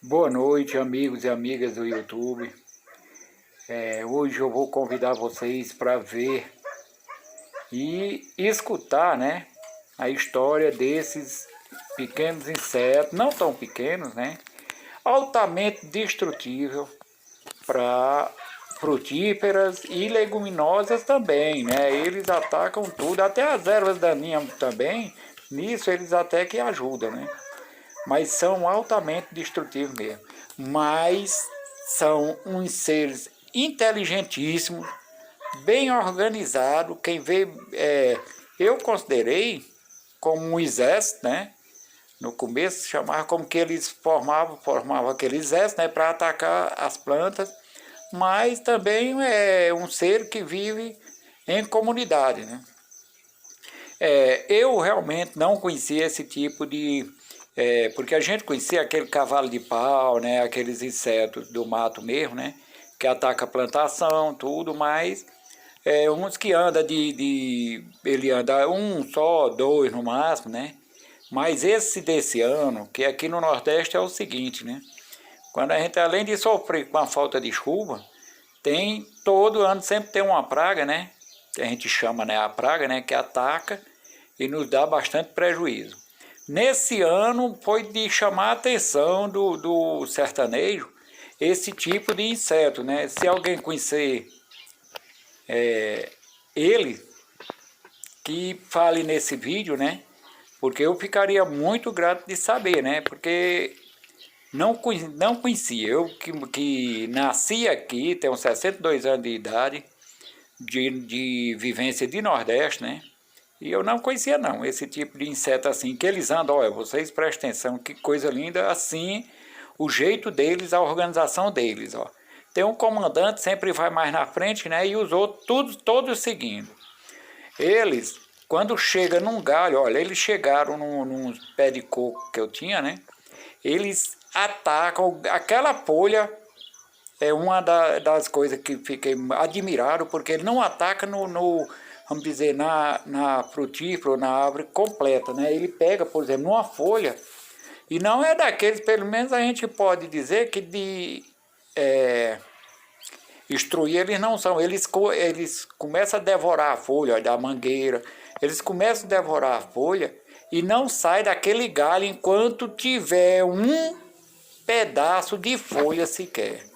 Boa noite, amigos e amigas do YouTube. Hoje eu vou convidar vocês para ver e escutar, né, a história desses pequenos insetos, não tão pequenos, né, altamente destrutível para frutíferas e leguminosas também, né? Eles atacam tudo, até as ervas daninhas também. Nisso eles até que ajudam, né? Mas são altamente destrutivos mesmo. Mas são uns seres inteligentíssimos, bem organizados. Quem vê, eu considerei como um exército, né? No começo chamava como que eles formavam aquele exército, né? Para atacar as plantas, mas também é um ser que vive em comunidade, né? Eu realmente não conhecia esse tipo de... porque a gente conhecia aquele cavalo de pau, né, aqueles insetos do mato mesmo, né, que ataca a plantação, tudo, mas uns que anda ele anda um só, dois no máximo, né, mas esse desse ano, que aqui no Nordeste é o seguinte, né, quando a gente, além de sofrer com a falta de chuva, tem, todo ano sempre tem uma praga, né, que a gente chama, né, a praga, né, que ataca e nos dá bastante prejuízo. Nesse ano foi de chamar a atenção do sertanejo esse tipo de inseto, né? Se alguém conhecer ele, que fale nesse vídeo, né? Porque eu ficaria muito grato de saber, né? Porque não conhecia. Eu que nasci aqui, tenho 62 anos de idade, de vivência de Nordeste, né? E eu não conhecia não, esse tipo de inseto assim, que eles andam, olha, vocês prestem atenção, que coisa linda, assim, o jeito deles, a organização deles, ó. Tem um comandante, sempre vai mais na frente, né, e os outros, todos seguindo. Eles, quando chega num galho, olha, eles chegaram num pé de coco que eu tinha, né, eles atacam aquela folha. É uma das coisas que fiquei admirado, porque ele não ataca vamos dizer, na frutífera ou na árvore completa, né? Ele pega, por exemplo, numa folha, e não é daqueles, pelo menos a gente pode dizer que de destruir eles não são. Eles começam a devorar a folha da mangueira, eles começam a devorar a folha e não sai daquele galho enquanto tiver um pedaço de folha sequer.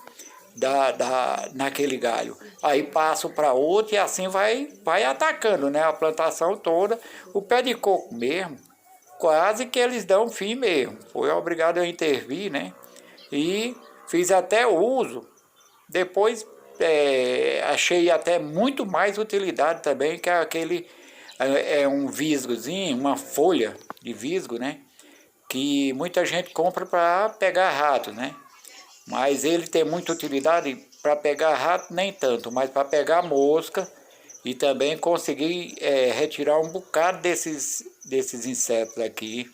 Naquele galho. Aí passo para outro e assim vai atacando, né, a plantação toda. O pé de coco mesmo, quase que eles dão fim mesmo. Foi obrigado a intervir, né? E fiz até uso. Depois achei até muito mais utilidade também, que é aquele um visgozinho, uma folha de visgo, né? Que muita gente compra para pegar rato, né? Mas ele tem muita utilidade para pegar rato, nem tanto, mas para pegar mosca e também conseguir retirar um bocado desses insetos aqui.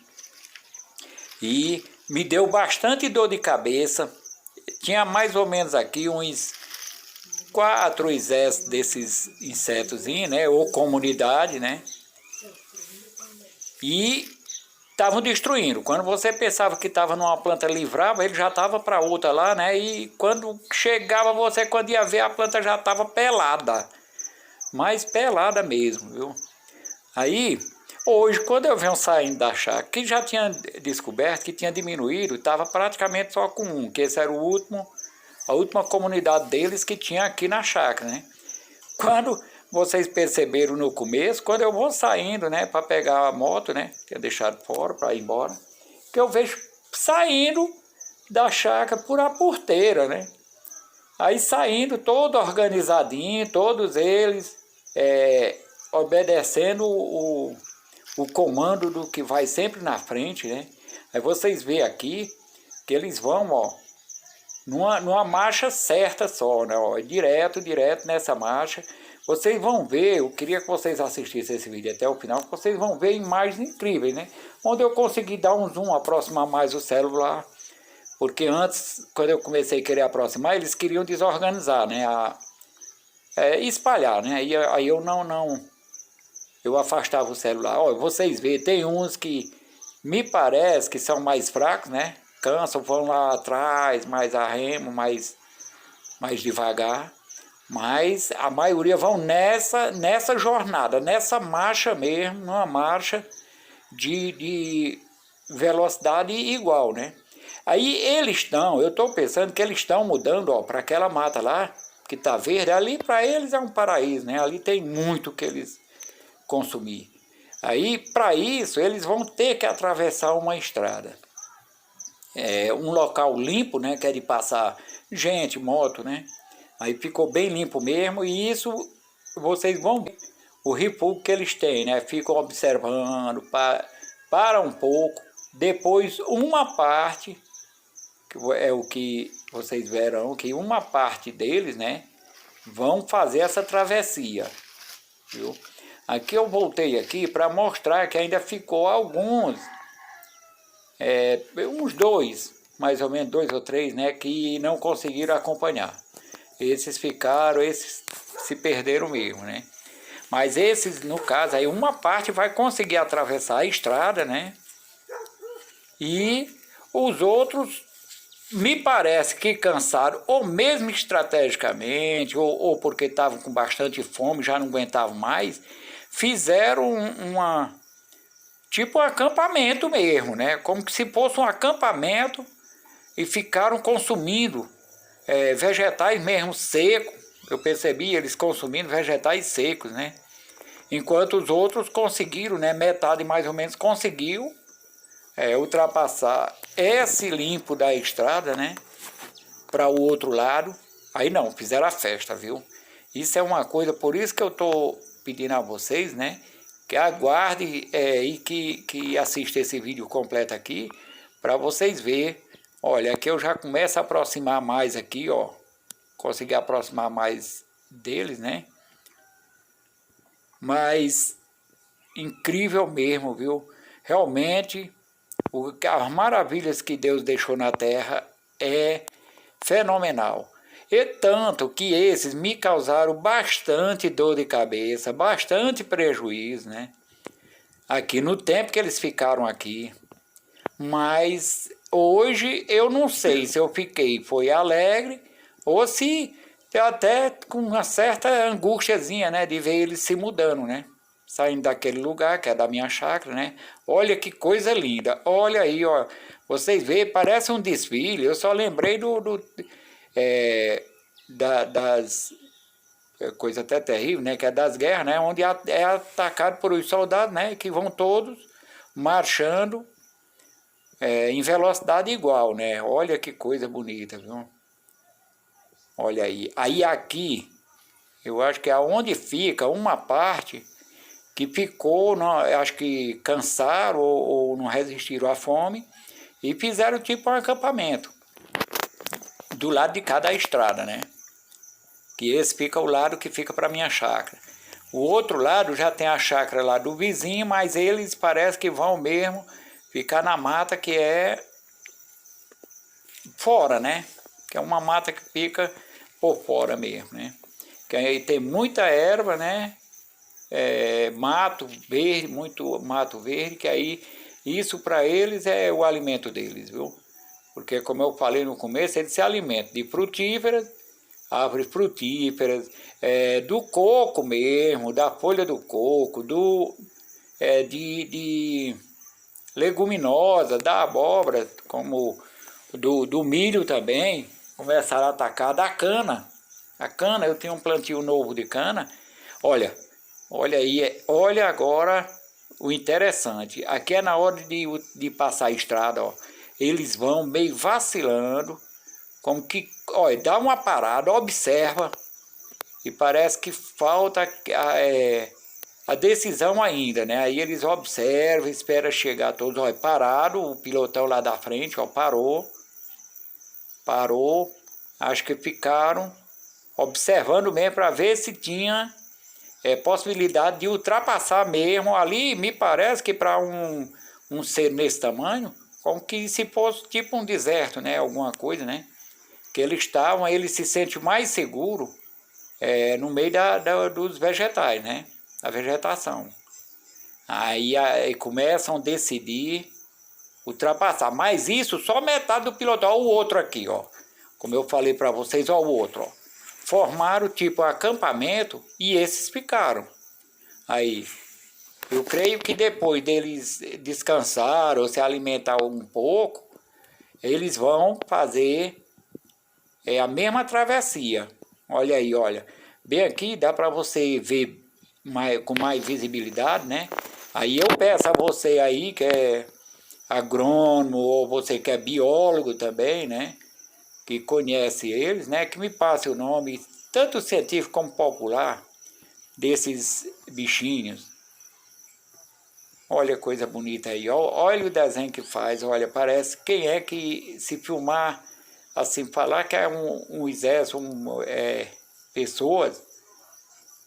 E me deu bastante dor de cabeça. Tinha mais ou menos aqui uns 4 exércitos desses insetos, né? Ou comunidade, né? E estavam destruindo. Quando você pensava que estava numa planta livrava, ele já estava para outra lá, né? E quando chegava você, quando ia ver, a planta já estava pelada. Mas pelada mesmo, viu? Aí, hoje, quando eu venho saindo da chácara, que já tinha descoberto que tinha diminuído, estava praticamente só com um, que esse era a última comunidade deles que tinha aqui na chácara, né? Quando vocês perceberam no começo, quando eu vou saindo, né, para pegar a moto, né, tinha deixado fora para ir embora, que eu vejo saindo da chácara por a porteira, né? Aí saindo todo organizadinho, todos eles obedecendo o comando do que vai sempre na frente, né? Aí vocês veem aqui que eles vão, ó, numa marcha certa só, né? Ó, direto nessa marcha. Vocês vão ver, eu queria que vocês assistissem esse vídeo até o final, que vocês vão ver imagens incríveis, né? Onde eu consegui dar um zoom, aproximar mais o celular, porque antes, quando eu comecei a querer aproximar, eles queriam desorganizar, né? Espalhar, né? Aí eu eu afastava o celular. Olha, vocês veem, tem uns que me parece que são mais fracos, né? cansam, vão lá atrás, mais a remo, mais devagar. Mas a maioria vão nessa jornada, nessa marcha mesmo, numa marcha de velocidade igual, né? Aí eles estão, eu estou pensando que eles estão mudando, ó, para aquela mata lá, que está verde, ali para eles é um paraíso, né? Ali tem muito que eles consumir. Aí, para isso, eles vão ter que atravessar uma estrada. Um local limpo, né? Que é de passar gente, moto, né? Aí ficou bem limpo mesmo, e isso vocês vão ver o repouso que eles têm, né? Ficam observando, para um pouco, depois uma parte, que é o que vocês verão, que uma parte deles, né? Vão fazer essa travessia, viu? Aqui eu voltei aqui para mostrar que ainda ficou alguns, uns dois, mais ou menos 2 ou 3, né, que não conseguiram acompanhar. Esses ficaram, esses se perderam mesmo, né? Mas esses, no caso, aí uma parte vai conseguir atravessar a estrada, né? E os outros, me parece que cansaram, ou mesmo estrategicamente, ou porque estavam com bastante fome, já não aguentavam mais, fizeram tipo um acampamento mesmo, né? Como se fosse um acampamento, e ficaram consumindo vegetais mesmo secos. Eu percebi eles consumindo vegetais secos, né? Enquanto os outros conseguiram, né? Metade mais ou menos conseguiu ultrapassar esse limpo da estrada, né? Para o outro lado. Aí não, fizeram a festa, viu? Isso é uma coisa, por isso que eu estou pedindo a vocês, né? Que aguarde e que assista esse vídeo completo aqui, para vocês verem. Olha, aqui eu já começo a aproximar mais aqui, ó. Consegui aproximar mais deles, né? Mas incrível mesmo, viu? Realmente, as maravilhas que Deus deixou na terra é fenomenal. E tanto que esses me causaram bastante dor de cabeça, bastante prejuízo, né? Aqui no tempo que eles ficaram aqui. Mas hoje eu não sei se eu foi alegre ou se até com uma certa angústiazinha, né, de ver eles se mudando, né? Saindo daquele lugar que é da minha chácara, né? Olha que coisa linda. Olha aí, ó. Vocês veem, parece um desfile. Eu só lembrei das coisa até terrível, né? Que é das guerras, né? Onde é atacado por os soldados, né? Que vão todos marchando em velocidade igual, né? Olha que coisa bonita, viu? Olha aí. Aí aqui, eu acho que é onde fica uma parte que ficou, não, acho que cansaram ou não resistiram à fome e fizeram tipo um acampamento do lado de cada estrada, né? Que esse fica o lado que fica para minha chácara. O outro lado já tem a chácara lá do vizinho, mas eles parece que vão mesmo ficar na mata que é fora, né? Que é uma mata que fica por fora mesmo, né? Que aí tem muita erva, né? Mato verde, muito mato verde, que aí isso para eles é o alimento deles, viu? Porque como eu falei no começo, eles se alimentam de frutíferas, árvores frutíferas, do coco mesmo, da folha do coco, de leguminosa, da abóbora, como do milho também. Começaram a atacar da cana. A cana, eu tenho um plantio novo de cana. Olha aí, olha agora o interessante. Aqui é na hora de passar a estrada, ó. Eles vão meio vacilando, como que, olha, dá uma parada, observa, e parece que falta a decisão ainda, né? Aí eles observam, esperam chegar todos, olha, parado, o pilotão lá da frente, ó, parou, acho que ficaram observando mesmo para ver se tinha possibilidade de ultrapassar mesmo. Ali me parece que para um ser nesse tamanho, como que se fosse tipo um deserto, né? Alguma coisa, né? Que eles se sentem mais seguros no meio dos vegetais, né? A vegetação. Aí começam a decidir ultrapassar. Mas isso só metade do pelotão. Olha o outro aqui, ó. Como eu falei para vocês, olha o outro, ó. Formaram tipo acampamento e esses ficaram. Aí, eu creio que depois deles descansar ou se alimentar um pouco, eles vão fazer a mesma travessia. Olha aí, olha. Bem aqui dá para você ver com mais visibilidade, né? Aí eu peço a você aí que é agrônomo ou você que é biólogo também, né? Que conhece eles, né? Que me passe o nome, tanto científico como popular, desses bichinhos. Olha a coisa bonita aí, olha o desenho que faz, olha, parece quem é que se filmar, assim, falar que é um exército, pessoas,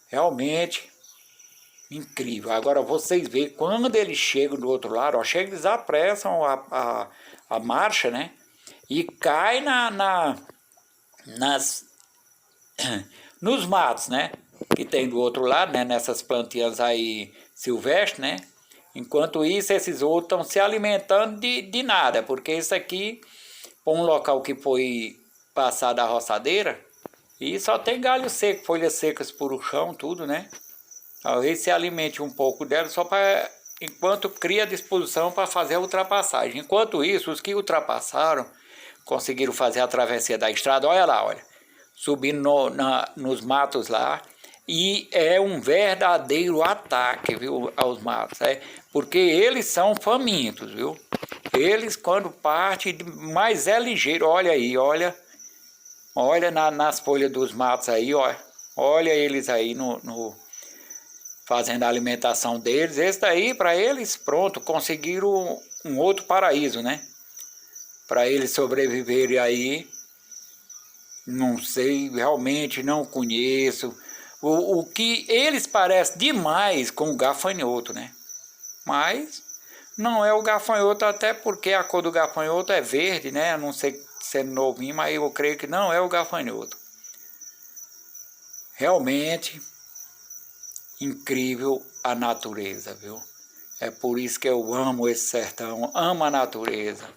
realmente incrível. Agora vocês veem, quando eles chegam do outro lado, ó, chegam, eles apressam a marcha, né? E cai nos matos, né? Que tem do outro lado, né? Nessas plantinhas aí silvestres, né? Enquanto isso, esses outros estão se alimentando de nada, porque isso aqui, para um local que foi passado a roçadeira, e só tem galho seco, folhas secas por o chão, tudo, né? Talvez se alimente um pouco dela só para, enquanto cria disposição para fazer a ultrapassagem. Enquanto isso, os que ultrapassaram, conseguiram fazer a travessia da estrada, olha lá, olha, subindo nos matos lá, e é um verdadeiro ataque, viu, aos matos, porque eles são famintos, viu? Eles, quando partem, mas é ligeiro, olha aí, olha nas folhas dos matos aí, olha eles aí fazendo a alimentação deles. Esse daí, para eles, pronto, conseguiram um outro paraíso, né? Para eles sobreviverem aí, não sei, realmente não conheço. O que eles parecem demais com o gafanhoto, né? Mas não é o gafanhoto, até porque a cor do gafanhoto é verde, né? Não sei se é novinho, mas eu creio que não é o gafanhoto. Realmente incrível a natureza, viu? É por isso que eu amo esse sertão, amo a natureza.